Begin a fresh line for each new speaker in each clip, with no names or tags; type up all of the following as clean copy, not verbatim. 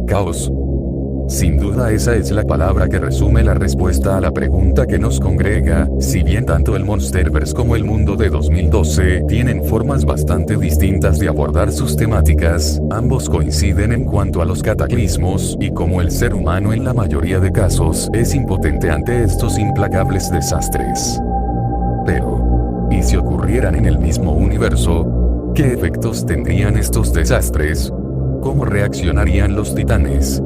Caos. Sin duda esa es la palabra que resume la respuesta a la pregunta que nos congrega, si bien tanto el Monsterverse como el mundo de 2012 tienen formas bastante distintas de abordar sus temáticas, ambos coinciden en cuanto a los cataclismos y cómo el ser humano en la mayoría de casos es impotente ante estos implacables desastres. Pero, ¿y si ocurrieran en el mismo universo? ¿Qué efectos tendrían estos desastres? ¿Cómo reaccionarían los titanes?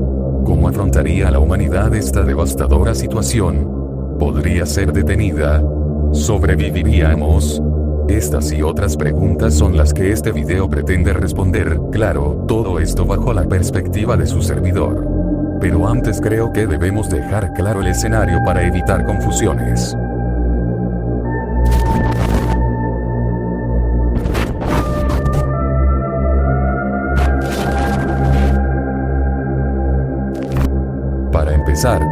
¿Cómo afrontaría la humanidad esta devastadora situación? ¿Podría ser detenida? ¿Sobreviviríamos? Estas y otras preguntas son las que este video pretende responder, claro, todo esto bajo la perspectiva de su servidor. Pero antes creo que debemos dejar claro el escenario para evitar confusiones.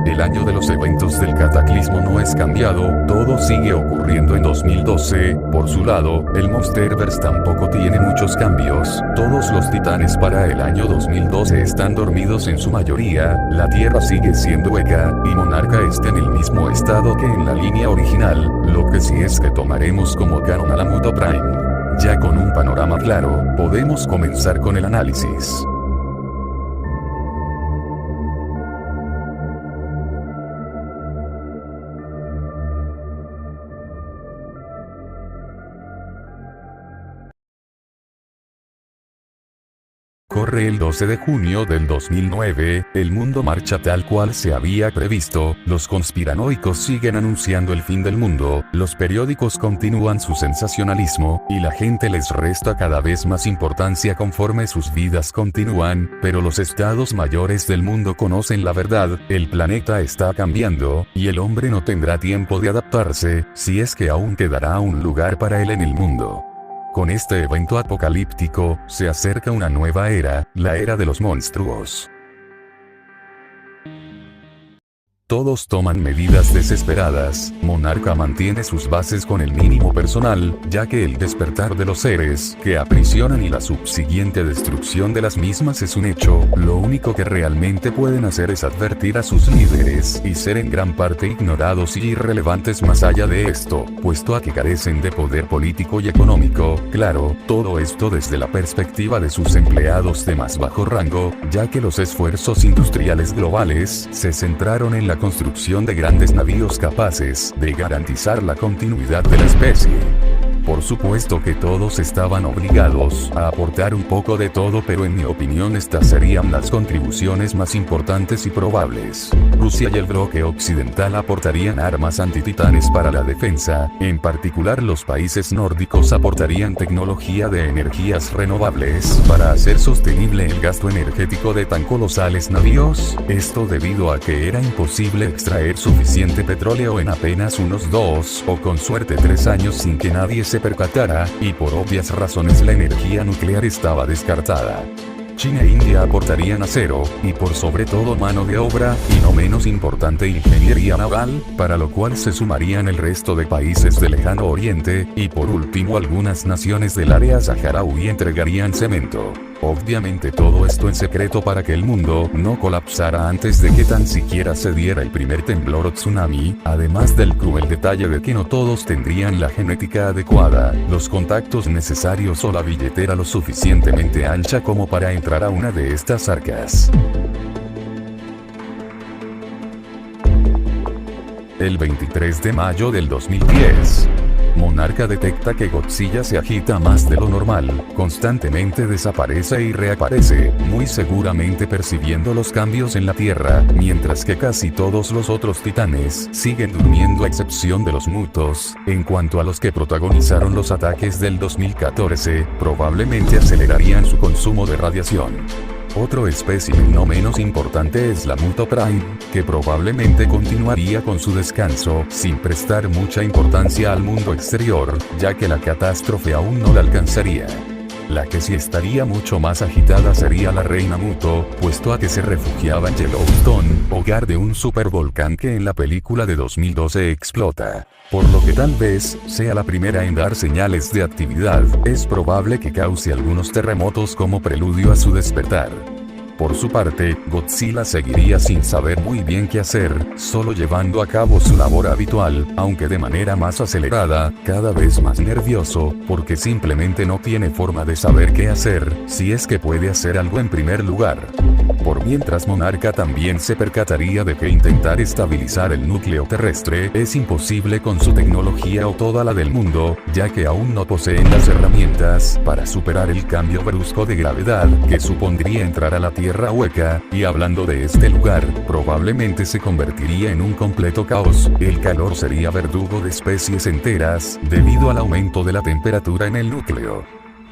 El año de los eventos del cataclismo no es cambiado, todo sigue ocurriendo en 2012, por su lado, el Monsterverse tampoco tiene muchos cambios, todos los titanes para el año 2012 están dormidos en su mayoría, la Tierra sigue siendo hueca, y Monarca está en el mismo estado que en la línea original, lo que sí es que tomaremos como canon a la Muto Prime. Ya con un panorama claro, podemos comenzar con el análisis. Corre el 12 de junio del 2009, el mundo marcha tal cual se había previsto, los conspiranoicos siguen anunciando el fin del mundo, los periódicos continúan su sensacionalismo, y la gente les resta cada vez más importancia conforme sus vidas continúan, pero los estados mayores del mundo conocen la verdad, el planeta está cambiando, y el hombre no tendrá tiempo de adaptarse, si es que aún quedará un lugar para él en el mundo. Con este evento apocalíptico, se acerca una nueva era, la era de los monstruos. Todos toman medidas desesperadas, Monarca mantiene sus bases con el mínimo personal, ya que el despertar de los seres que aprisionan y la subsiguiente destrucción de las mismas es un hecho, lo único que realmente pueden hacer es advertir a sus líderes y ser en gran parte ignorados y irrelevantes más allá de esto, puesto a que carecen de poder político y económico, claro, todo esto desde la perspectiva de sus empleados de más bajo rango, ya que los esfuerzos industriales globales se centraron en la construcción de grandes navíos capaces de garantizar la continuidad de la especie. Por supuesto que todos estaban obligados a aportar un poco de todo, pero en mi opinión estas serían las contribuciones más importantes y probables. Rusia y el bloque occidental aportarían armas antititanes para la defensa, en particular los países nórdicos aportarían tecnología de energías renovables para hacer sostenible el gasto energético de tan colosales navíos, esto debido a que era imposible extraer suficiente petróleo en apenas unos 2 o con suerte 3 años sin que nadie se percatara, y por obvias razones la energía nuclear estaba descartada. China e India aportarían acero, y por sobre todo mano de obra, y no menos importante ingeniería naval, para lo cual se sumarían el resto de países del lejano oriente, y por último algunas naciones del área saharaui entregarían cemento. Obviamente todo esto en secreto para que el mundo no colapsara antes de que tan siquiera se diera el primer temblor o tsunami, además del cruel detalle de que no todos tendrían la genética adecuada, los contactos necesarios o la billetera lo suficientemente ancha como para entrar a una de estas arcas. El 23 de mayo del 2010. Monarca detecta que Godzilla se agita más de lo normal, constantemente desaparece y reaparece, muy seguramente percibiendo los cambios en la Tierra, mientras que casi todos los otros titanes siguen durmiendo a excepción de los mutos. En cuanto a los que protagonizaron los ataques del 2014, probablemente acelerarían su consumo de radiación. Otro espécimen no menos importante es la Muto Prime, que probablemente continuaría con su descanso, sin prestar mucha importancia al mundo exterior, ya que la catástrofe aún no la alcanzaría. La que sí estaría mucho más agitada sería la Reina Muto, puesto a que se refugiaba en Yellowstone, hogar de un supervolcán que en la película de 2012 explota. Por lo que tal vez sea la primera en dar señales de actividad, es probable que cause algunos terremotos como preludio a su despertar. Por su parte, Godzilla seguiría sin saber muy bien qué hacer, solo llevando a cabo su labor habitual, aunque de manera más acelerada, cada vez más nervioso, porque simplemente no tiene forma de saber qué hacer, si es que puede hacer algo en primer lugar. Por mientras Monarca también se percataría de que intentar estabilizar el núcleo terrestre es imposible con su tecnología o toda la del mundo, ya que aún no poseen las herramientas para superar el cambio brusco de gravedad que supondría entrar a la Tierra hueca, y hablando de este lugar, probablemente se convertiría en un completo caos, el calor sería verdugo de especies enteras, debido al aumento de la temperatura en el núcleo.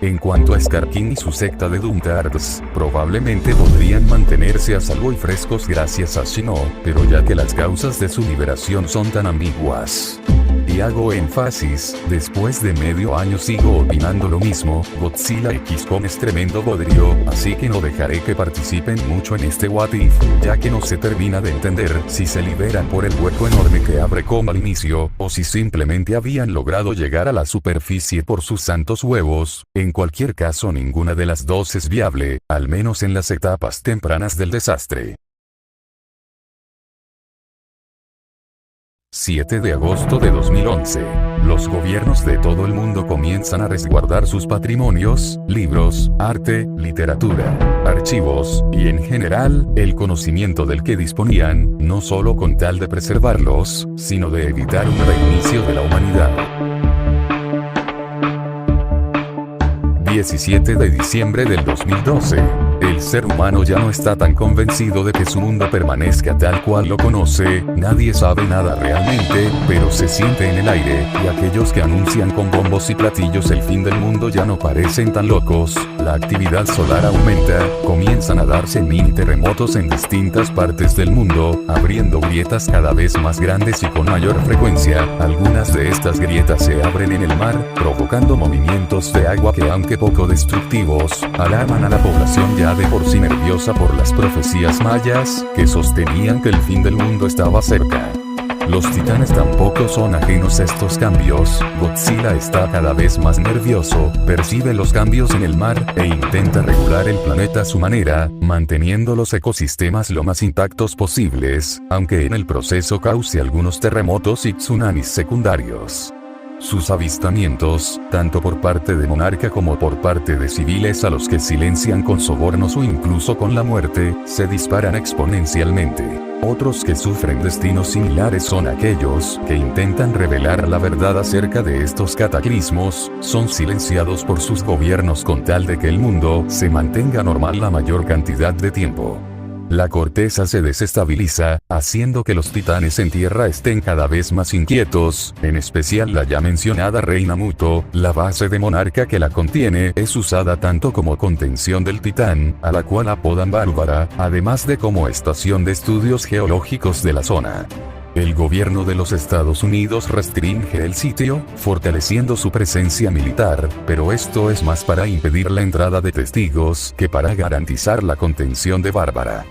En cuanto a Skarkin y su secta de Doomtards, probablemente podrían mantenerse a salvo y frescos gracias a Shinnok, pero ya que las causas de su liberación son tan ambiguas. Y hago énfasis, después de medio año sigo opinando lo mismo, Godzilla XCOM es tremendo bodrio, así que no dejaré que participen mucho en este What If, ya que no se termina de entender si se liberan por el hueco enorme que abre como al inicio, o si simplemente habían logrado llegar a la superficie por sus santos huevos. En cualquier caso, ninguna de las dos es viable, al menos en las etapas tempranas del desastre. 7 de agosto de 2011. Los gobiernos de todo el mundo comienzan a resguardar sus patrimonios, libros, arte, literatura, archivos, y en general, el conocimiento del que disponían, no solo con tal de preservarlos, sino de evitar un reinicio de la humanidad. 17 de diciembre del 2012. El ser humano ya no está tan convencido de que su mundo permanezca tal cual lo conoce, nadie sabe nada realmente, pero se siente en el aire, y aquellos que anuncian con bombos y platillos el fin del mundo ya no parecen tan locos, la actividad solar aumenta, comienzan a darse mini terremotos en distintas partes del mundo, abriendo grietas cada vez más grandes y con mayor frecuencia, algunas de estas grietas se abren en el mar, provocando movimientos de agua que aunque poco destructivos, alarman a la población ya de por sí nerviosa por las profecías mayas, que sostenían que el fin del mundo estaba cerca. Los titanes tampoco son ajenos a estos cambios, Godzilla está cada vez más nervioso, percibe los cambios en el mar, e intenta regular el planeta a su manera, manteniendo los ecosistemas lo más intactos posibles, aunque en el proceso cause algunos terremotos y tsunamis secundarios. Sus avistamientos, tanto por parte de Monarca como por parte de civiles a los que silencian con sobornos o incluso con la muerte, se disparan exponencialmente. Otros que sufren destinos similares son aquellos que intentan revelar la verdad acerca de estos cataclismos, son silenciados por sus gobiernos con tal de que el mundo se mantenga normal la mayor cantidad de tiempo. La corteza se desestabiliza, haciendo que los titanes en tierra estén cada vez más inquietos, en especial la ya mencionada Reina Muto, la base de Monarca que la contiene es usada tanto como contención del titán, a la cual apodan Bárbara, además de como estación de estudios geológicos de la zona. El gobierno de los Estados Unidos restringe el sitio, fortaleciendo su presencia militar, pero esto es más para impedir la entrada de testigos que para garantizar la contención de Bárbara.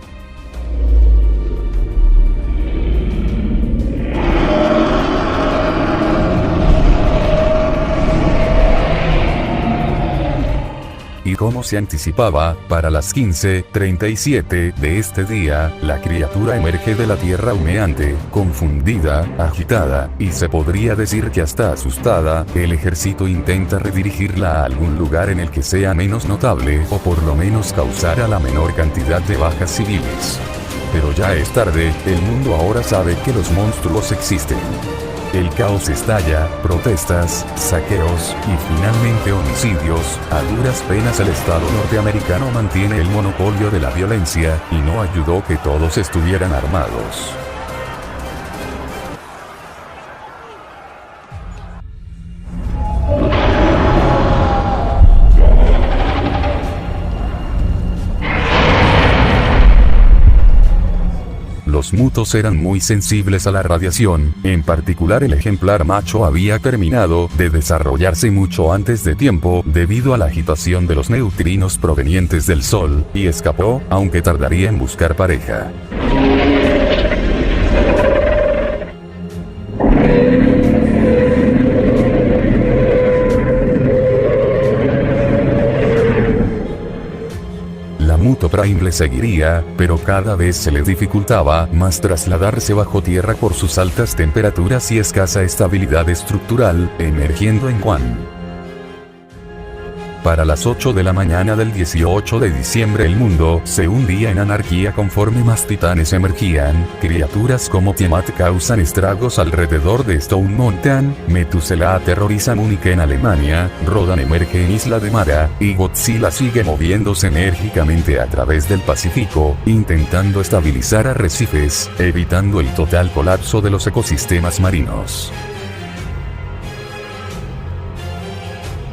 Y como se anticipaba, para las 15:37 de este día, la criatura emerge de la tierra humeante, confundida, agitada, y se podría decir que hasta asustada. El ejército intenta redirigirla a algún lugar en el que sea menos notable, o por lo menos causara la menor cantidad de bajas civiles. Pero ya es tarde, el mundo ahora sabe que los monstruos existen. El caos estalla, protestas, saqueos, y finalmente homicidios. A duras penas el Estado norteamericano mantiene el monopolio de la violencia, y no ayudó que todos estuvieran armados. Los mutos eran muy sensibles a la radiación, en particular el ejemplar macho había terminado de desarrollarse mucho antes de tiempo debido a la agitación de los neutrinos provenientes del Sol, y escapó, aunque tardaría en buscar pareja. Pain le seguiría, pero cada vez se le dificultaba más trasladarse bajo tierra por sus altas temperaturas y escasa estabilidad estructural, emergiendo en Quan. Para las 8 de la mañana del 18 de diciembre el mundo se hundía en anarquía conforme más titanes emergían, criaturas como Tiamat causan estragos alrededor de Stone Mountain, Methuselah aterroriza Múnich en Alemania, Rodan emerge en Isla de Mara, y Godzilla sigue moviéndose enérgicamente a través del Pacífico, intentando estabilizar arrecifes, evitando el total colapso de los ecosistemas marinos.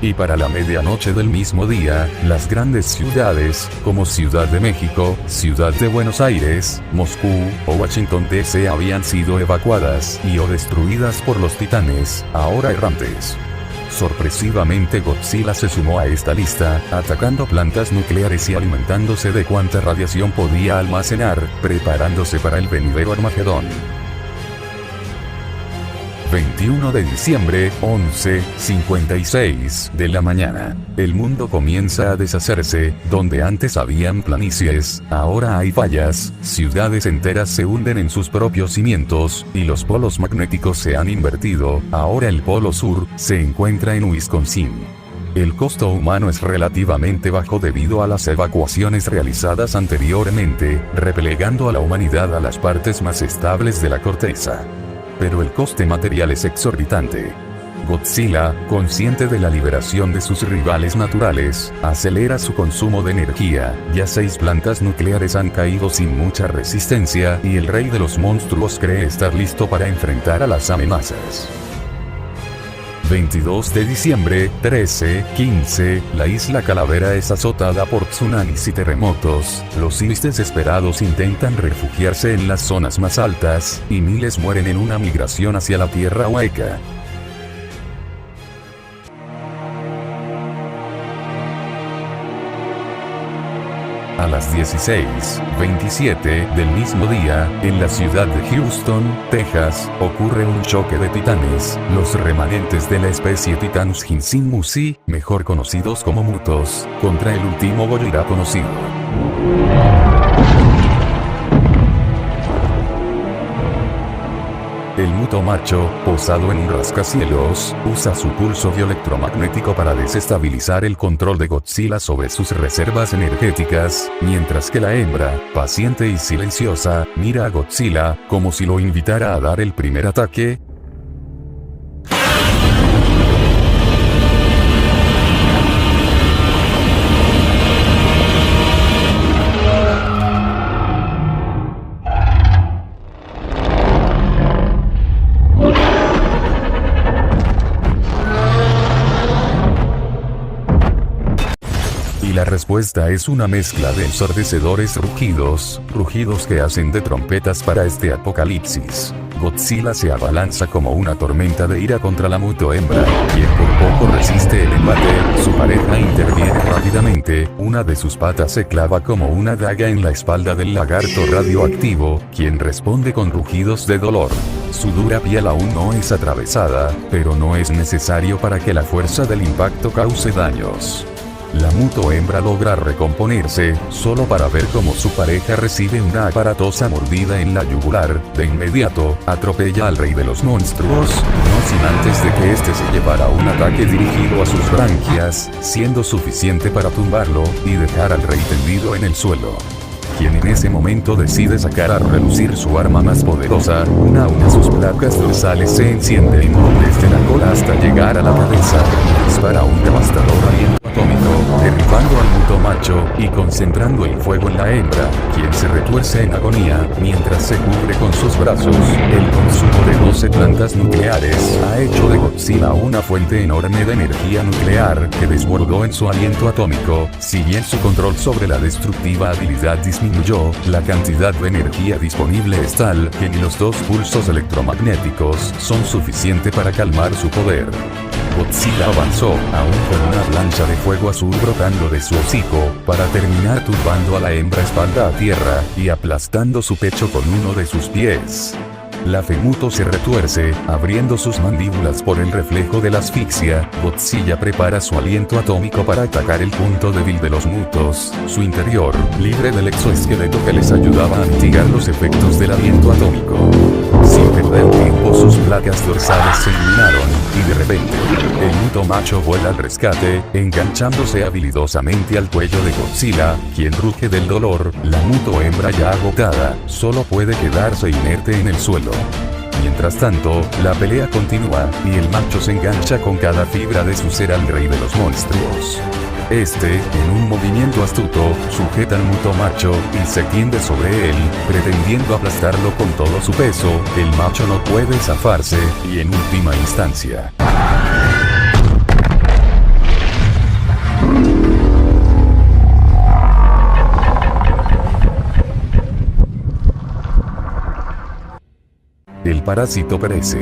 Y para la medianoche del mismo día, las grandes ciudades, como Ciudad de México, Ciudad de Buenos Aires, Moscú, o Washington DC habían sido evacuadas y o destruidas por los titanes, ahora errantes. Sorpresivamente Godzilla se sumó a esta lista, atacando plantas nucleares y alimentándose de cuanta radiación podía almacenar, preparándose para el venidero Armagedón. 21 de diciembre, 11:56 de la mañana. El mundo comienza a deshacerse, donde antes habían planicies, ahora hay fallas, ciudades enteras se hunden en sus propios cimientos, y los polos magnéticos se han invertido, ahora el polo sur se encuentra en Wisconsin. El costo humano es relativamente bajo debido a las evacuaciones realizadas anteriormente, relegando a la humanidad a las partes más estables de la corteza. Pero el coste material es exorbitante. Godzilla, consciente de la liberación de sus rivales naturales, acelera su consumo de energía, ya 6 plantas nucleares han caído sin mucha resistencia y el rey de los monstruos cree estar listo para enfrentar a las amenazas. 22 de diciembre, 13:15, la isla Calavera es azotada por tsunamis y terremotos, los Inuits desesperados intentan refugiarse en las zonas más altas, y miles mueren en una migración hacia la Tierra Hueca. A las 16:27 del mismo día, en la ciudad de Houston, Texas, ocurre un choque de titanes, los remanentes de la especie Titanus hinsin-musi, mejor conocidos como mutos, contra el último gorila conocido. El muto macho, posado en un rascacielos, usa su pulso bioelectromagnético para desestabilizar el control de Godzilla sobre sus reservas energéticas, mientras que la hembra, paciente y silenciosa, mira a Godzilla, como si lo invitara a dar el primer ataque. La respuesta es una mezcla de ensordecedores rugidos que hacen de trompetas para este apocalipsis. Godzilla se abalanza como una tormenta de ira contra la muto hembra, quien por poco resiste el embate, su pareja interviene rápidamente, una de sus patas se clava como una daga en la espalda del lagarto radioactivo, quien responde con rugidos de dolor. Su dura piel aún no es atravesada, pero no es necesario para que la fuerza del impacto cause daños. La muto hembra logra recomponerse, solo para ver cómo su pareja recibe una aparatosa mordida en la yugular. De inmediato, atropella al rey de los monstruos, no sin antes de que este se llevara un ataque dirigido a sus branquias, siendo suficiente para tumbarlo y dejar al rey tendido en el suelo. Quien en ese momento decide sacar a relucir su arma más poderosa, una a una sus placas dorsales se encienden desde la cola hasta llegar a la cabeza, y dispara un devastador aliento atómico, derribando al muto macho, y concentrando el fuego en la hembra, quien se retuerce en agonía, mientras se cubre con sus brazos. El consumo de 12 plantas nucleares ha hecho de Godzilla una fuente enorme de energía nuclear, que desbordó en su aliento atómico. Si bien su control sobre la destructiva habilidad disminuyó, la cantidad de energía disponible es tal que ni los 2 pulsos electromagnéticos son suficiente para calmar su poder. Godzilla avanzó, aún con una avalancha de fuego azul brotando de su hocico, para terminar tumbando a la hembra espalda a tierra, y aplastando su pecho con uno de sus pies. La Femuto se retuerce, abriendo sus mandíbulas por el reflejo de la asfixia. Godzilla prepara su aliento atómico para atacar el punto débil de los mutos, su interior, libre del exoesqueleto que les ayudaba a mitigar los efectos del aliento atómico. Sin perder tiempo, sus placas dorsales se iluminaron, y de repente, el muto macho vuela al rescate, enganchándose habilidosamente al cuello de Godzilla, quien ruge del dolor. La muto hembra ya agotada, solo puede quedarse inerte en el suelo. Mientras tanto, la pelea continúa, y el macho se engancha con cada fibra de su ser al rey de los monstruos. Este, en un movimiento astuto, sujeta al muto macho, y se tiende sobre él, pretendiendo aplastarlo con todo su peso. El macho no puede zafarse, y en última instancia, el parásito perece.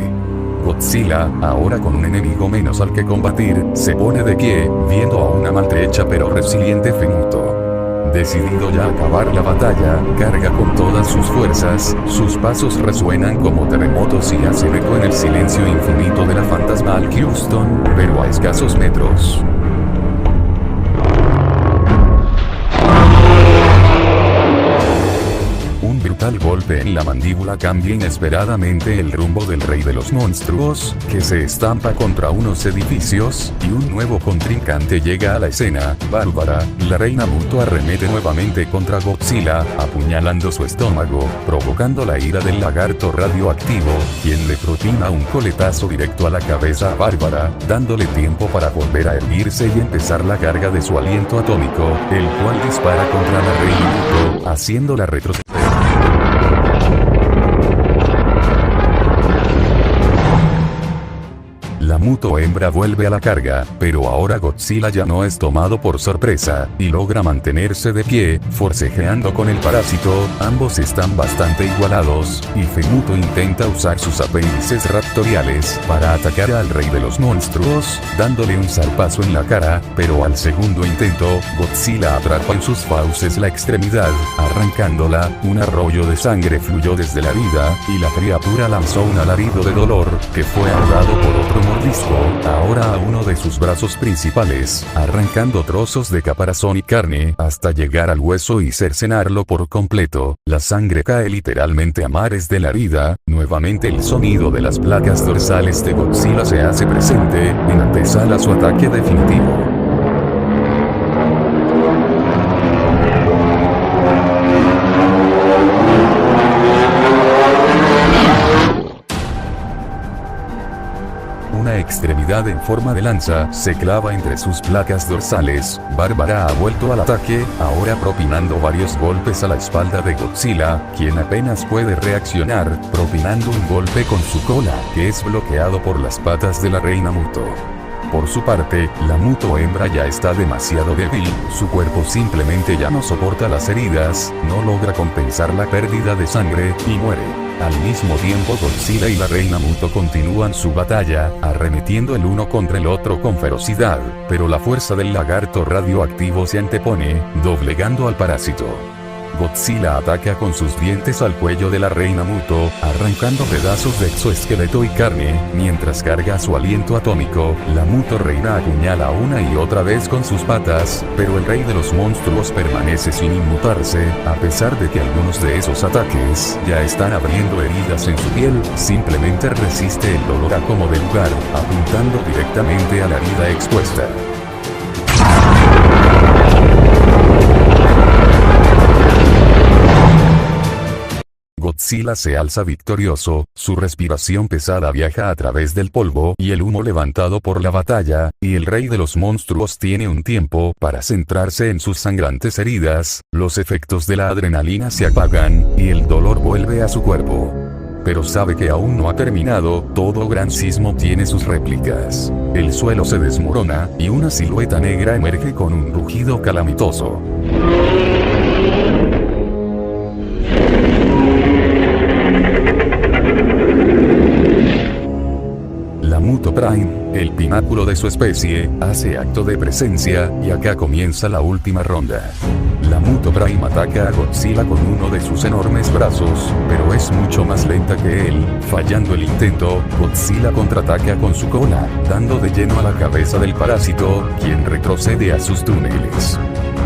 Godzilla, ahora con un enemigo menos al que combatir, se pone de pie, viendo a una maltrecha pero resiliente Femuto. Decidido ya a acabar la batalla, carga con todas sus fuerzas, sus pasos resuenan como terremotos y hacen eco en el silencio infinito de la fantasmal Houston, pero a escasos metros. Brutal golpe en la mandíbula cambia inesperadamente el rumbo del rey de los monstruos, que se estampa contra unos edificios, y un nuevo contrincante llega a la escena. Bárbara, la reina muto, arremete nuevamente contra Godzilla, apuñalando su estómago, provocando la ira del lagarto radioactivo, quien le propina un coletazo directo a la cabeza a Bárbara, dándole tiempo para volver a erguirse y empezar la carga de su aliento atómico, el cual dispara contra la reina muto, haciéndola retroceder. La muto hembra vuelve a la carga, pero ahora Godzilla ya no es tomado por sorpresa, y logra mantenerse de pie, forcejeando con el parásito. Ambos están bastante igualados, y Femuto intenta usar sus apéndices raptoriales para atacar al rey de los monstruos, dándole un zarpazo en la cara, pero al segundo intento, Godzilla atrapa en sus fauces la extremidad, arrancándola. Un arroyo de sangre fluyó desde la herida, y la criatura lanzó un alarido de dolor, que fue ahogado por otro mordisco, ahora a uno de sus brazos principales, arrancando trozos de caparazón y carne, hasta llegar al hueso y cercenarlo por completo. La sangre cae literalmente a mares de la herida. Nuevamente el sonido de las placas dorsales de Godzilla se hace presente, en antesala a su ataque definitivo. Una extremidad en forma de lanza se clava entre sus placas dorsales. Bárbara ha vuelto al ataque, ahora propinando varios golpes a la espalda de Godzilla, quien apenas puede reaccionar, propinando un golpe con su cola, que es bloqueado por las patas de la reina muto. Por su parte, la muto hembra ya está demasiado débil, su cuerpo simplemente ya no soporta las heridas, no logra compensar la pérdida de sangre, y muere. Al mismo tiempo, Godzilla y la reina muto continúan su batalla, arremetiendo el uno contra el otro con ferocidad, pero la fuerza del lagarto radioactivo se antepone, doblegando al parásito. Godzilla ataca con sus dientes al cuello de la reina muto, arrancando pedazos de exoesqueleto y carne, mientras carga su aliento atómico. La muto reina apuñala una y otra vez con sus patas, pero el rey de los monstruos permanece sin inmutarse, a pesar de que algunos de esos ataques ya están abriendo heridas en su piel. Simplemente resiste el dolor a como de lugar, apuntando directamente a la herida expuesta. Godzilla se alza victorioso, su respiración pesada viaja a través del polvo y el humo levantado por la batalla, y el rey de los monstruos tiene un tiempo para centrarse en sus sangrantes heridas. Los efectos de la adrenalina se apagan, y el dolor vuelve a su cuerpo. Pero sabe que aún no ha terminado. Todo gran sismo tiene sus réplicas. El suelo se desmorona, y una silueta negra emerge con un rugido calamitoso. La Muto Prime, el pináculo de su especie, hace acto de presencia, y acá comienza la última ronda. La Muto Prime ataca a Godzilla con uno de sus enormes brazos, pero es mucho más lenta que él. Fallando el intento, Godzilla contraataca con su cola, dando de lleno a la cabeza del parásito, quien retrocede a sus túneles.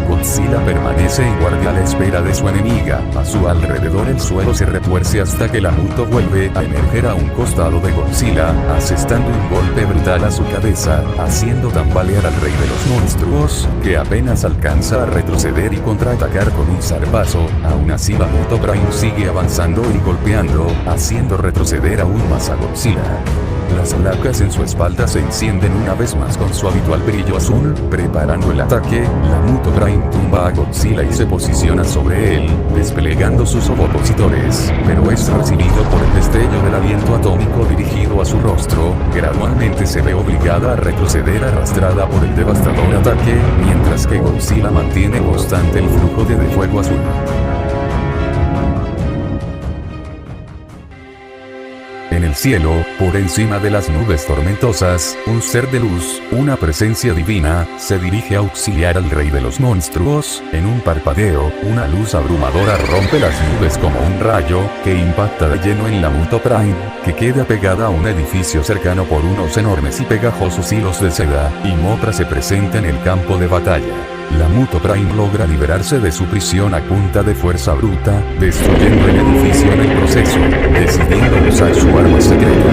Godzilla permanece en guardia a la espera de su enemiga. A su alrededor el suelo se retuerce hasta que la Muto vuelve a emerger a un costado de Godzilla, asestando un golpe brutal a su cabeza, haciendo tambalear al rey de los monstruos, que apenas alcanza a retroceder y contraatacar con un zarpazo. Aún así la Muto Prime sigue avanzando y golpeando, haciendo retroceder aún más a Godzilla. Las placas en su espalda se encienden una vez más con su habitual brillo azul, preparando el ataque. La Muto Prime tumba a Godzilla y se posiciona sobre él, desplegando sus opositores, pero es recibido por el destello del aliento atómico dirigido a su rostro. Gradualmente se ve obligada a retroceder arrastrada por el devastador ataque, mientras que Godzilla mantiene constante el flujo de fuego azul. En el cielo, por encima de las nubes tormentosas, un ser de luz, una presencia divina, se dirige a auxiliar al rey de los monstruos. En un parpadeo, una luz abrumadora rompe las nubes como un rayo, que impacta de lleno en la Muto Prime, que queda pegada a un edificio cercano por unos enormes y pegajosos hilos de seda, y Mothra se presenta en el campo de batalla. La Muto Prime logra liberarse de su prisión a punta de fuerza bruta, destruyendo el edificio en el proceso, decidiendo usar su arma secreta.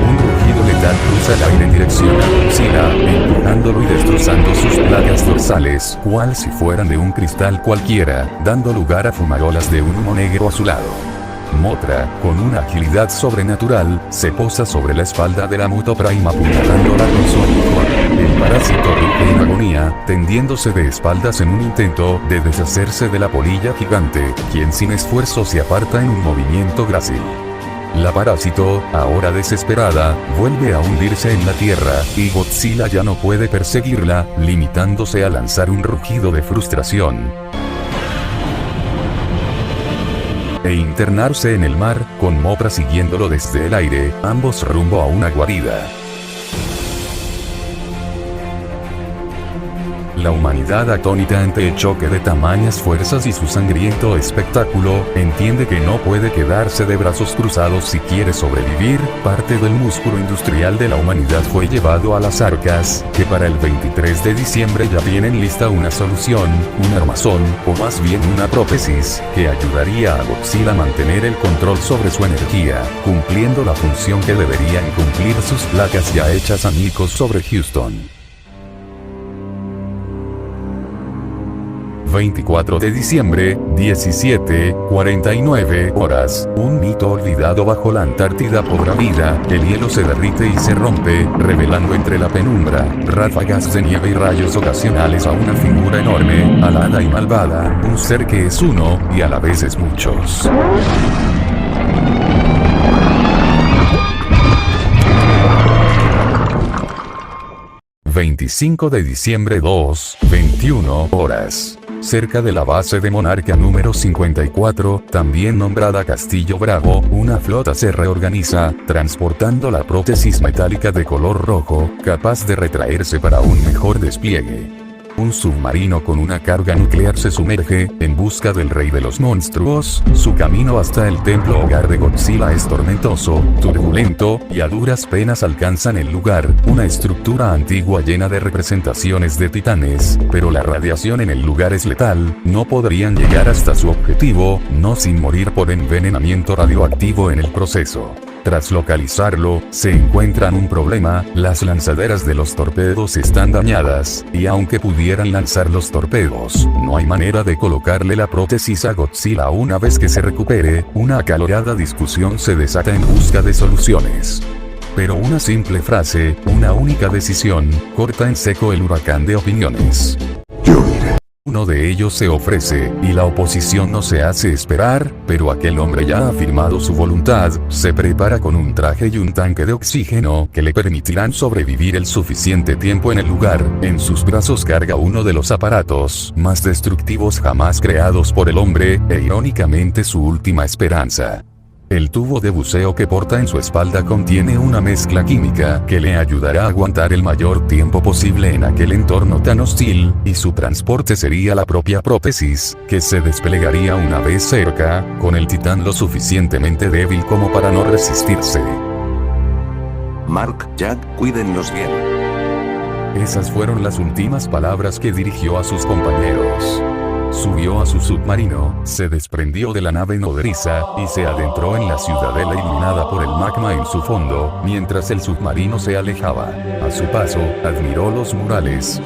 Un rugido letal cruza el aire en dirección a Godzilla, empujándolo y destrozando sus placas dorsales, cual si fueran de un cristal cualquiera, dando lugar a fumarolas de un humo negro azulado. Mothra, con una agilidad sobrenatural, se posa sobre la espalda de la Muto Prime apuñalándola con su aguijón. El parásito ruge en agonía, tendiéndose de espaldas en un intento de deshacerse de la polilla gigante, quien sin esfuerzo se aparta en un movimiento grácil. La parásito, ahora desesperada, vuelve a hundirse en la tierra, y Godzilla ya no puede perseguirla, limitándose a lanzar un rugido de frustración e internarse en el mar, con Mothra siguiéndolo desde el aire, ambos rumbo a una guarida. La humanidad, atónita ante el choque de tamañas fuerzas y su sangriento espectáculo, entiende que no puede quedarse de brazos cruzados si quiere sobrevivir. Parte del músculo industrial de la humanidad fue llevado a las arcas, que para el 23 de diciembre ya tienen lista una solución, un armazón, o más bien una prótesis, que ayudaría a Godzilla a mantener el control sobre su energía, cumpliendo la función que deberían cumplir sus placas ya hechas añicos sobre Houston. 24 de diciembre, 17:49 horas. Un mito olvidado bajo la Antártida por la vida. El hielo se derrite y se rompe, revelando entre la penumbra, ráfagas de nieve y rayos ocasionales a una figura enorme, alada y malvada, un ser que es uno, y a la vez es muchos. 25 de diciembre 2:21 horas. Cerca de la base de Monarca número 54, también nombrada Castillo Bravo, una flota se reorganiza, transportando la prótesis metálica de color rojo, capaz de retraerse para un mejor despliegue. Un submarino con una carga nuclear se sumerge, en busca del rey de los monstruos. Su camino hasta el templo hogar de Godzilla es tormentoso, turbulento, y a duras penas alcanzan el lugar, una estructura antigua llena de representaciones de titanes, pero la radiación en el lugar es letal, no podrían llegar hasta su objetivo, no sin morir por envenenamiento radioactivo en el proceso. Tras localizarlo, se encuentran un problema, las lanzaderas de los torpedos están dañadas, y aunque pudieran lanzar los torpedos, no hay manera de colocarle la prótesis a Godzilla una vez que se recupere. Una acalorada discusión se desata en busca de soluciones. Pero una simple frase, una única decisión, corta en seco el huracán de opiniones. Uno de ellos se ofrece, y la oposición no se hace esperar, pero aquel hombre ya ha afirmado su voluntad, se prepara con un traje y un tanque de oxígeno que le permitirán sobrevivir el suficiente tiempo en el lugar. En sus brazos carga uno de los aparatos más destructivos jamás creados por el hombre, e irónicamente su última esperanza. El tubo de buceo que porta en su espalda contiene una mezcla química que le ayudará a aguantar el mayor tiempo posible en aquel entorno tan hostil, y su transporte sería la propia prótesis, que se desplegaría una vez cerca, con el titán lo suficientemente débil como para no resistirse.
Mark, Jack, cuídennos bien.
Esas fueron las últimas palabras que dirigió a sus compañeros. Subió a su submarino, se desprendió de la nave nodriza, y se adentró en la ciudadela iluminada por el magma en su fondo, mientras el submarino se alejaba. A su paso, admiró los murales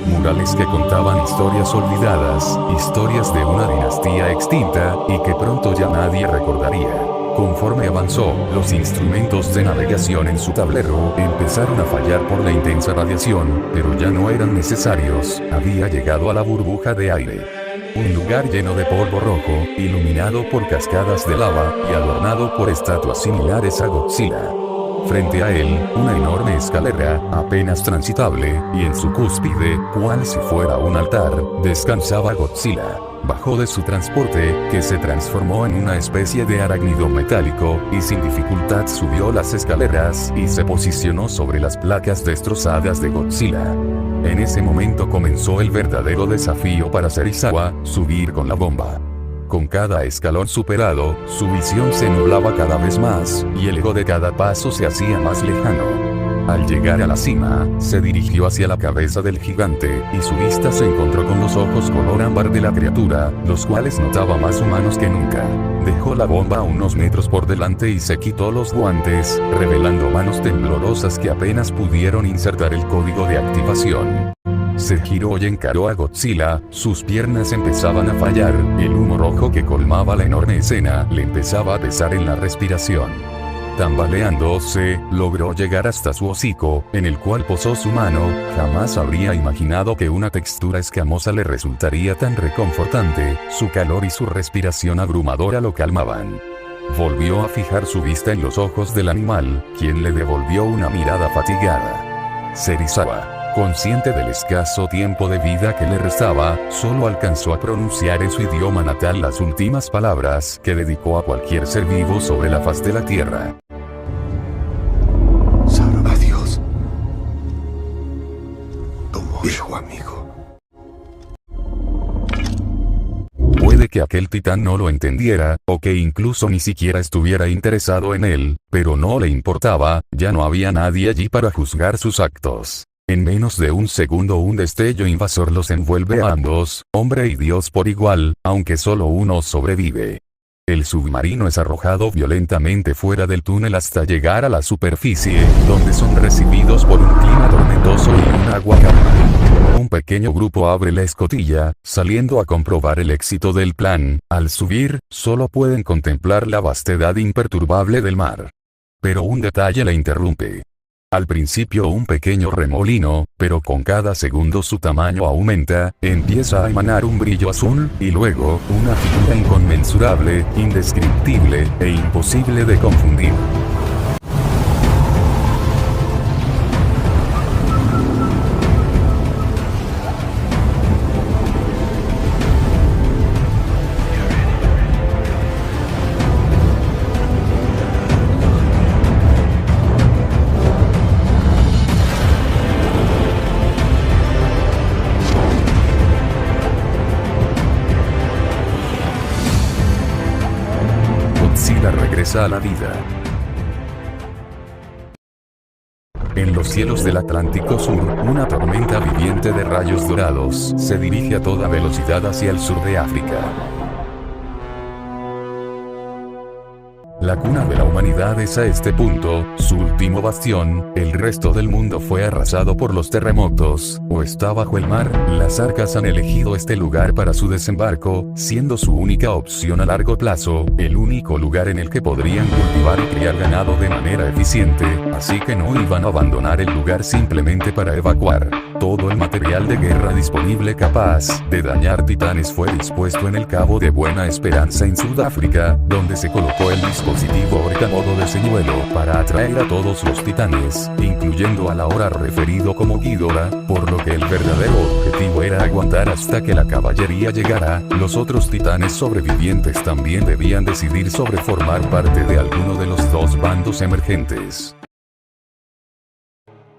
que contaban historias olvidadas, historias de una dinastía extinta, y que pronto ya nadie recordaría. Conforme avanzó, los instrumentos de navegación en su tablero empezaron a fallar por la intensa radiación, pero ya no eran necesarios, había llegado a la burbuja de aire. Un lugar lleno de polvo rojo, iluminado por cascadas de lava, y adornado por estatuas similares a Godzilla. Frente a él, una enorme escalera, apenas transitable, y en su cúspide, cual si fuera un altar, descansaba Godzilla. Bajó de su transporte, que se transformó en una especie de arácnido metálico, y sin dificultad subió las escaleras, y se posicionó sobre las placas destrozadas de Godzilla. En ese momento comenzó el verdadero desafío para Serizawa, subir con la bomba. Con cada escalón superado, su visión se nublaba cada vez más, y el ego de cada paso se hacía más lejano. Al llegar a la cima, se dirigió hacia la cabeza del gigante, y su vista se encontró con los ojos color ámbar de la criatura, los cuales notaba más humanos que nunca. Dejó la bomba a unos metros por delante y se quitó los guantes, revelando manos temblorosas que apenas pudieron insertar el código de activación. Se giró y encaró a Godzilla, sus piernas empezaban a fallar, el humo rojo que colmaba la enorme escena le empezaba a pesar en la respiración. Tambaleándose, logró llegar hasta su hocico, en el cual posó su mano. Jamás habría imaginado que una textura escamosa le resultaría tan reconfortante, su calor y su respiración abrumadora lo calmaban. Volvió a fijar su vista en los ojos del animal, quien le devolvió una mirada fatigada. Serizawa, consciente del escaso tiempo de vida que le restaba, solo alcanzó a pronunciar en su idioma natal las últimas palabras que dedicó a cualquier ser vivo sobre la faz de la tierra.
Adiós, viejo amigo.
Puede que aquel titán no lo entendiera, o que incluso ni siquiera estuviera interesado en él, pero no le importaba, ya no había nadie allí para juzgar sus actos. En menos de un segundo un destello invasor los envuelve a ambos, hombre y dios por igual, aunque solo uno sobrevive. El submarino es arrojado violentamente fuera del túnel hasta llegar a la superficie, donde son recibidos por un clima tormentoso y un agua calma. Un pequeño grupo abre la escotilla, saliendo a comprobar el éxito del plan. Al subir, solo pueden contemplar la vastedad imperturbable del mar. Pero un detalle la interrumpe. Al principio un pequeño remolino, pero con cada segundo su tamaño aumenta, empieza a emanar un brillo azul, y luego, una figura inconmensurable, indescriptible, e imposible de confundir. Godzilla regresa a la vida. En los cielos del Atlántico Sur, una tormenta viviente de rayos dorados se dirige a toda velocidad hacia el sur de África. La cuna de la humanidad es a este punto, su último bastión. El resto del mundo fue arrasado por los terremotos, o está bajo el mar. Las arcas han elegido este lugar para su desembarco, siendo su única opción a largo plazo, el único lugar en el que podrían cultivar y criar ganado de manera eficiente, así que no iban a abandonar el lugar simplemente para evacuar. Todo el material de guerra disponible capaz de dañar titanes fue dispuesto en el Cabo de Buena Esperanza en Sudáfrica, donde se colocó el dispositivo Orca modo de señuelo para atraer a todos los titanes, incluyendo al ahora referido como Ghidorah, por lo que el verdadero objetivo era aguantar hasta que la caballería llegara. Los otros titanes sobrevivientes también debían decidir sobre formar parte de alguno de los dos bandos emergentes.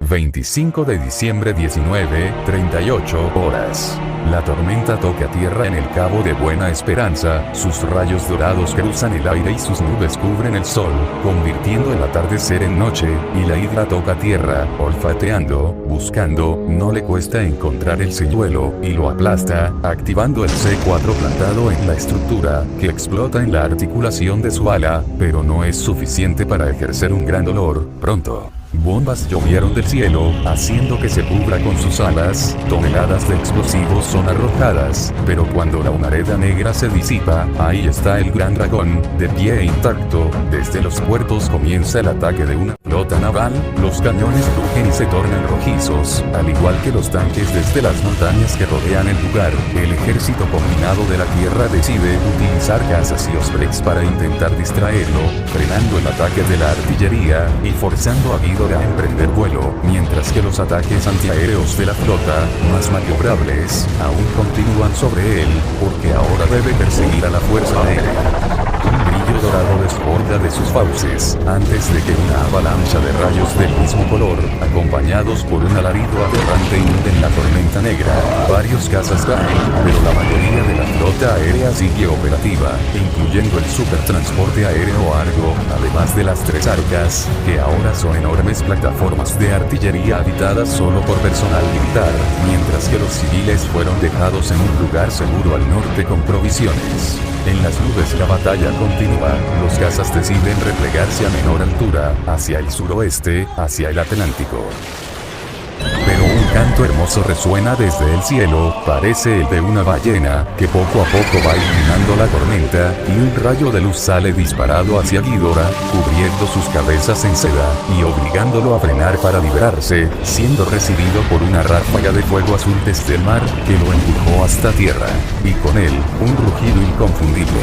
25 de diciembre 19:38 horas. La tormenta toca tierra en el Cabo de Buena Esperanza, sus rayos dorados cruzan el aire y sus nubes cubren el sol, convirtiendo el atardecer en noche, y la hidra toca tierra, olfateando, buscando, no le cuesta encontrar el señuelo, y lo aplasta, activando el C4 plantado en la estructura, que explota en la articulación de su ala, pero no es suficiente para ejercer un gran dolor. Pronto, bombas llovieron del cielo, haciendo que se cubra con sus alas, toneladas de explosivos son arrojadas, pero cuando la humareda negra se disipa, ahí está el gran dragón, de pie e intacto. Desde los puertos comienza el ataque de una flota naval, los cañones rugen y se tornan rojizos, al igual que los tanques desde las montañas que rodean el lugar. El ejército combinado de la tierra decide utilizar cazas y ospreys para intentar distraerlo, frenando el ataque de la artillería, y forzando a Ghidorah a emprender vuelo, mientras que los ataques antiaéreos de la flota, más maniobrables, aún continúan sobre él, porque ahora debe perseguir a la fuerza aérea. Un brillo dorado desborda de sus fauces, antes de que una avalancha de rayos del mismo color, acompañados por un alarido aberrante, inunden la tormenta negra. Varios cazas caen, pero la mayoría de la flota aérea sigue operativa, incluyendo el supertransporte aéreo Argo, además de las 3 arcas, que ahora son enormes plataformas de artillería habitadas solo por personal militar, mientras que los civiles fueron dejados en un lugar seguro al norte con provisiones. En las nubes la batalla continúa, los cazas deciden replegarse a menor altura, hacia el suroeste, hacia el Atlántico. Pero un canto hermoso resuena desde el cielo, parece el de una ballena, que poco a poco va iluminando la tormenta, y un rayo de luz sale disparado hacia Ghidorah, cubriendo sus cabezas en seda, y obligándolo a frenar para liberarse, siendo recibido por una ráfaga de fuego azul desde el mar, que lo empujó hasta tierra, y con él, un rugido inconfundible.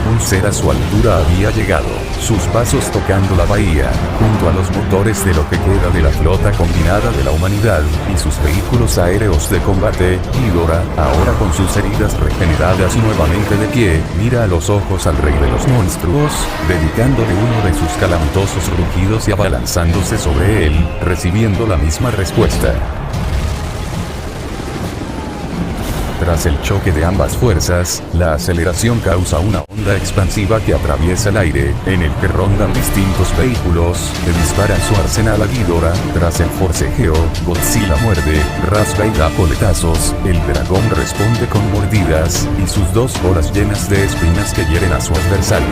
Un ser a su altura había llegado, sus pasos tocando la bahía, junto a los motores de lo que queda de la flota combinada de la humanidad, y sus vehículos aéreos de combate. Ghidorah, ahora con sus heridas regeneradas y nuevamente de pie, mira a los ojos al rey de los monstruos, dedicándole uno de sus calamitosos rugidos y abalanzándose sobre él, recibiendo la misma respuesta. Tras el choque de ambas fuerzas, la aceleración causa una onda expansiva que atraviesa el aire, en el que rondan distintos vehículos, que disparan su arsenal a Ghidorah. Tras el forcejeo, Godzilla muerde, rasga y da coletazos, el dragón responde con mordidas, y sus 2 colas llenas de espinas que hieren a su adversario.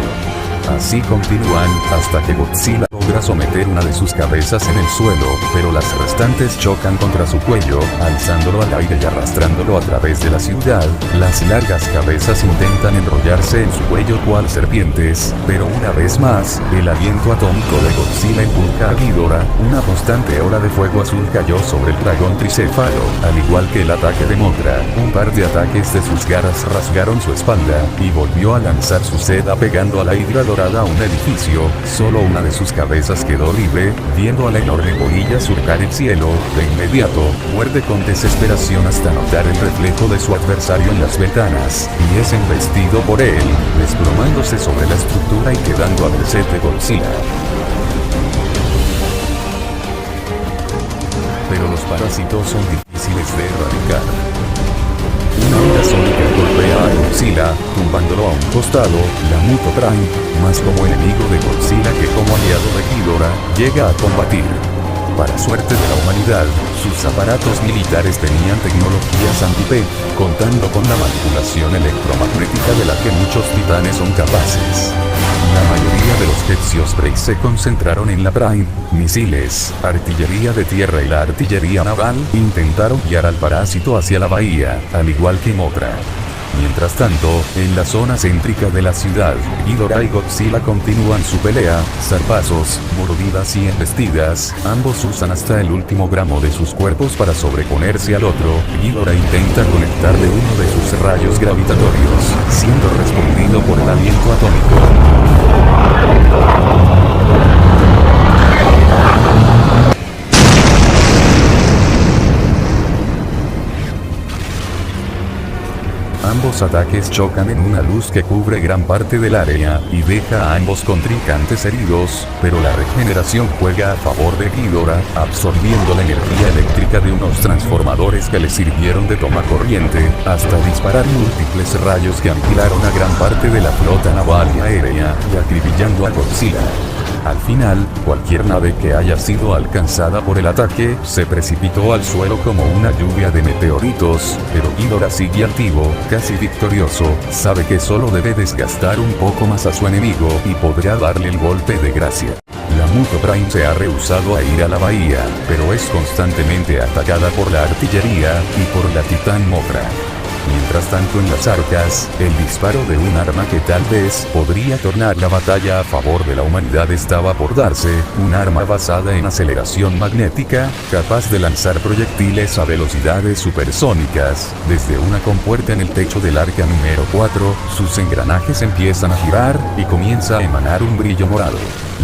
Así continúan, hasta que Godzilla logra someter una de sus cabezas en el suelo, pero las restantes chocan contra su cuello, alzándolo al aire y arrastrándolo a través de la ciudad. Las largas cabezas intentan enrollarse en su cuello cual serpientes, pero una vez más, el aliento atómico de Godzilla empuja a Ghidorah. Una constante ola de fuego azul cayó sobre el dragón tricéfalo, al igual que el ataque de Mothra. Un par de ataques de sus garras rasgaron su espalda, y volvió a lanzar su seda pegando a la hidra dorada a un edificio. Solo una de sus cabezas quedó libre, viendo a la enorme polilla surcar el cielo. De inmediato, muerde con desesperación hasta notar el reflejo de su adversario en las ventanas, y es embestido por él, desplomándose sobre la estructura y quedando a merced de Godzilla. Pero los parásitos son difíciles de erradicar. Una onda sónica golpea a Godzilla, tumbándolo a un costado. La Muto Prime, más como enemigo de Godzilla que como aliado de Ghidorah, llega a combatir. Para suerte de la humanidad, sus aparatos militares tenían tecnologías anti-P, contando con la manipulación electromagnética de la que muchos titanes son capaces. La mayoría de los Jets y Osprey se concentraron en la Prime. Misiles, artillería de tierra y la artillería naval intentaron guiar al parásito hacia la bahía, al igual que Mothra. Mientras tanto, en la zona céntrica de la ciudad, Ghidorah y Godzilla continúan su pelea, zarpazos, mordidas y embestidas, ambos usan hasta el último gramo de sus cuerpos para sobreponerse al otro. Ghidorah intenta conectarle uno de sus rayos gravitatorios, siendo respondido por el aliento atómico. Ambos ataques chocan en una luz que cubre gran parte del área, y deja a ambos contrincantes heridos, pero la regeneración juega a favor de Ghidorah, absorbiendo la energía eléctrica de unos transformadores que le sirvieron de toma corriente, hasta disparar múltiples rayos que aniquilaron a gran parte de la flota naval y aérea, y acribillando a Godzilla. Al final, cualquier nave que haya sido alcanzada por el ataque, se precipitó al suelo como una lluvia de meteoritos, pero Ghidorah sigue activo, casi victorioso, sabe que solo debe desgastar un poco más a su enemigo y podrá darle el golpe de gracia. La Muto Prime se ha rehusado a ir a la bahía, pero es constantemente atacada por la artillería, y por la Titán Mothra. Mientras tanto en las arcas, el disparo de un arma que tal vez podría tornar la batalla a favor de la humanidad estaba por darse, un arma basada en aceleración magnética, capaz de lanzar proyectiles a velocidades supersónicas. Desde una compuerta en el techo del arca número 4, sus engranajes empiezan a girar, y comienza a emanar un brillo morado.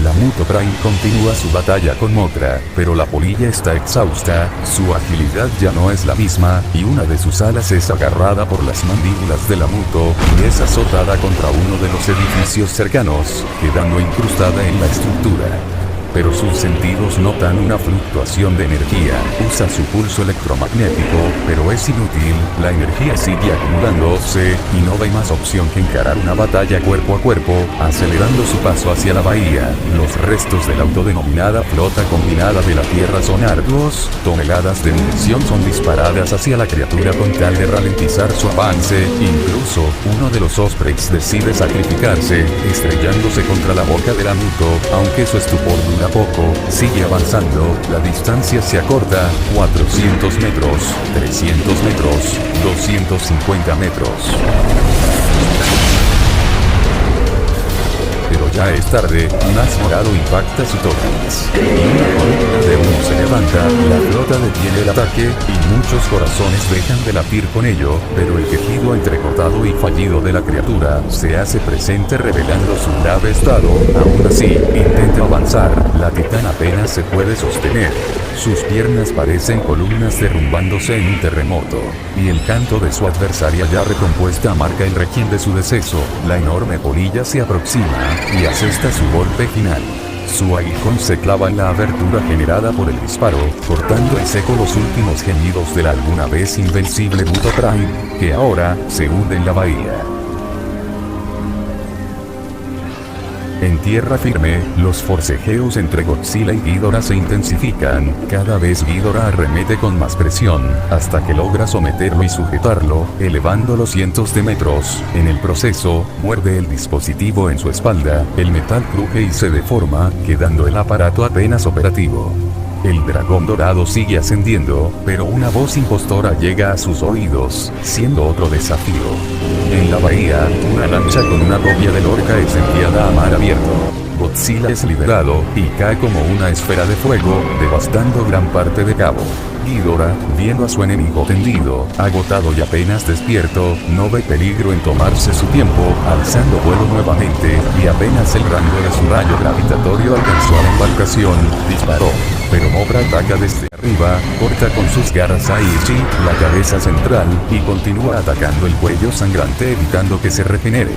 La Muto Prime continúa su batalla con Mothra, pero la polilla está exhausta, su agilidad ya no es la misma, y una de sus alas es agarrada por las mandíbulas de la Muto, y es azotada contra uno de los edificios cercanos, quedando incrustada en la estructura. Pero sus sentidos notan una fluctuación de energía, usa su pulso electromagnético, pero es inútil, la energía sigue acumulándose, y no hay más opción que encarar una batalla cuerpo a cuerpo, acelerando su paso hacia la bahía. Los restos de la autodenominada flota combinada de la Tierra son arduos, toneladas de munición son disparadas hacia la criatura con tal de ralentizar su avance, incluso, uno de los Ospreys decide sacrificarse, estrellándose contra la boca de la Muto, aunque su estupor dura poco, sigue avanzando, la distancia se acorta, 400 metros, 300 metros, 250 metros. Pero ya es tarde, más morado impacta su tórax. Y una columna de humo se levanta, la flota detiene el ataque, y muchos corazones dejan de latir con ello, pero el quejido entrecortado y fallido de la criatura se hace presente revelando su grave estado. Aún así, intenta avanzar, la titán apenas se puede sostener. Sus piernas parecen columnas derrumbándose en un terremoto, y el canto de su adversaria ya recompuesta marca el requiem de su deceso. La enorme polilla se aproxima, y asesta su golpe final. Su aguijón se clava en la abertura generada por el disparo, cortando en seco los últimos gemidos de la alguna vez invencible Muto Prime, que ahora se hunde en la bahía. En tierra firme, los forcejeos entre Godzilla y Ghidorah se intensifican, cada vez Ghidorah arremete con más presión, hasta que logra someterlo y sujetarlo, elevándolo cientos de metros. En el proceso, muerde el dispositivo en su espalda, el metal cruje y se deforma, quedando el aparato apenas operativo. El dragón dorado sigue ascendiendo, pero una voz impostora llega a sus oídos, siendo otro desafío. En la bahía, una lancha con una copia del orca es enviada a mar abierto. Godzilla es liberado, y cae como una esfera de fuego, devastando gran parte de Cabo. Ghidorah, viendo a su enemigo tendido, agotado y apenas despierto, no ve peligro en tomarse su tiempo, alzando vuelo nuevamente, y apenas el rango de su rayo gravitatorio alcanzó a la embarcación, disparó. Pero Mothra ataca desde arriba, corta con sus garras a Ichi, la cabeza central, y continúa atacando el cuello sangrante evitando que se regenere.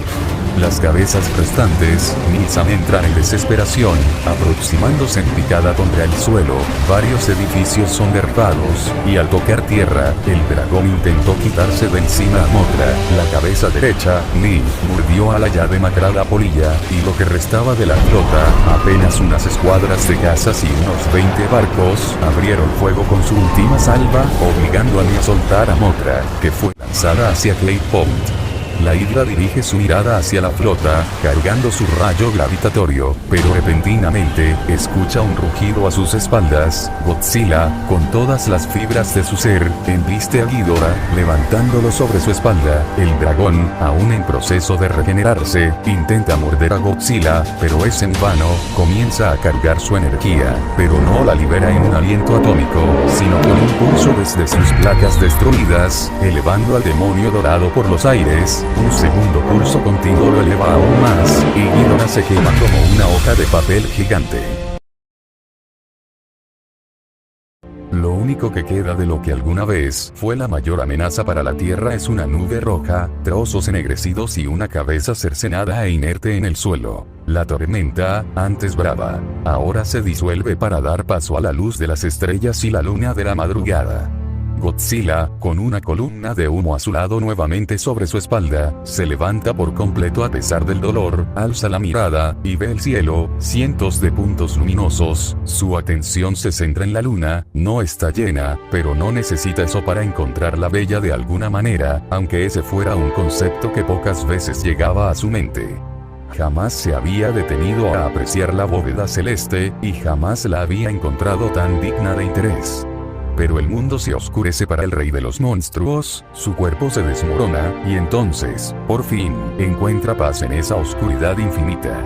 Las cabezas restantes, Nizam entran en desesperación, aproximándose en picada contra el suelo, varios edificios son derribados, y al tocar tierra, el dragón intentó quitarse de encima a Mothra, la cabeza derecha, Ni, mordió a la ya demacrada polilla, y lo que restaba de la flota, apenas unas escuadras de cazas y unos 20 barcos, abrieron fuego con su última salva, obligando a Ni a soltar a Mothra, que fue lanzada hacia Clay Point. La hidra dirige su mirada hacia la flota, cargando su rayo gravitatorio, pero repentinamente, escucha un rugido a sus espaldas. Godzilla, con todas las fibras de su ser, embiste a Ghidorah, levantándolo sobre su espalda. El dragón, aún en proceso de regenerarse, intenta morder a Godzilla, pero es en vano. Comienza a cargar su energía, pero no la libera en un aliento atómico, sino con un pulso desde sus placas destruidas, elevando al demonio dorado por los aires. Un segundo pulso continuo lo eleva aún más, y Ghidorah se quema como una hoja de papel gigante. Lo único que queda de lo que alguna vez fue la mayor amenaza para la Tierra es una nube roja, trozos ennegrecidos y una cabeza cercenada e inerte en el suelo. La tormenta, antes brava, ahora se disuelve para dar paso a la luz de las estrellas y la luna de la madrugada. Godzilla, con una columna de humo azulado nuevamente sobre su espalda, se levanta por completo a pesar del dolor, alza la mirada, y ve el cielo, cientos de puntos luminosos. Su atención se centra en la luna, no está llena, pero no necesita eso para encontrarla bella de alguna manera, aunque ese fuera un concepto que pocas veces llegaba a su mente. Jamás se había detenido a apreciar la bóveda celeste, y jamás la había encontrado tan digna de interés. Pero el mundo se oscurece para el rey de los monstruos, su cuerpo se desmorona, y entonces, por fin, encuentra paz en esa oscuridad infinita.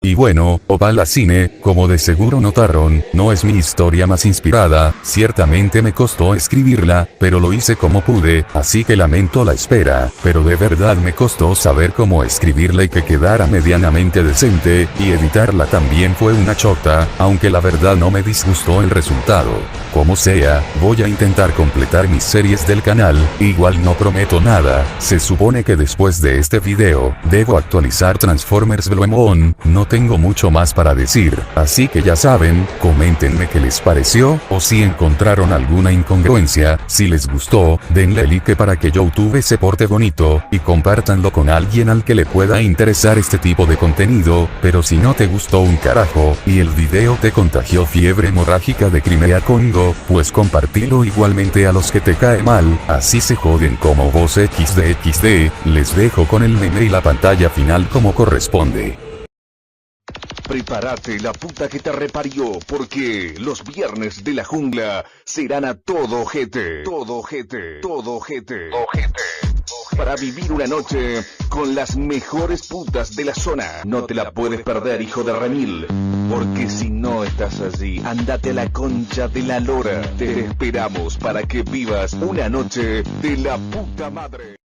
Y bueno, Opala Cine, como de seguro notaron, no es mi historia más inspirada, ciertamente me costó escribirla, pero lo hice como pude, así que lamento la espera, pero de verdad me costó saber cómo escribirla y que quedara medianamente decente, y editarla también fue una chota, aunque la verdad no me disgustó el resultado. Como sea, voy a intentar completar mis series del canal, igual no prometo nada, se supone que después de este video, debo actualizar Transformers Blue Moon, no tengo mucho más para decir, así que ya saben, coméntenme qué les pareció, o si encontraron alguna incongruencia. Si les gustó, denle like para que YouTube se porte bonito, y compártanlo con alguien al que le pueda interesar este tipo de contenido. Pero si no te gustó un carajo, y el video te contagió fiebre hemorrágica de Crimea Congo, pues compartilo igualmente a los que te cae mal, así se joden como vos XD. Les dejo con el meme y la pantalla final como corresponde.
Prepárate la puta que te reparió, porque los viernes de la jungla serán a todo ojete. Todo ojete. Todo ojete. Ojete. Para vivir una noche con las mejores putas de la zona. No te la puedes perder, hijo de remil. Porque si no estás allí, andate a la concha de la lora. Te esperamos para que vivas una noche de la puta madre.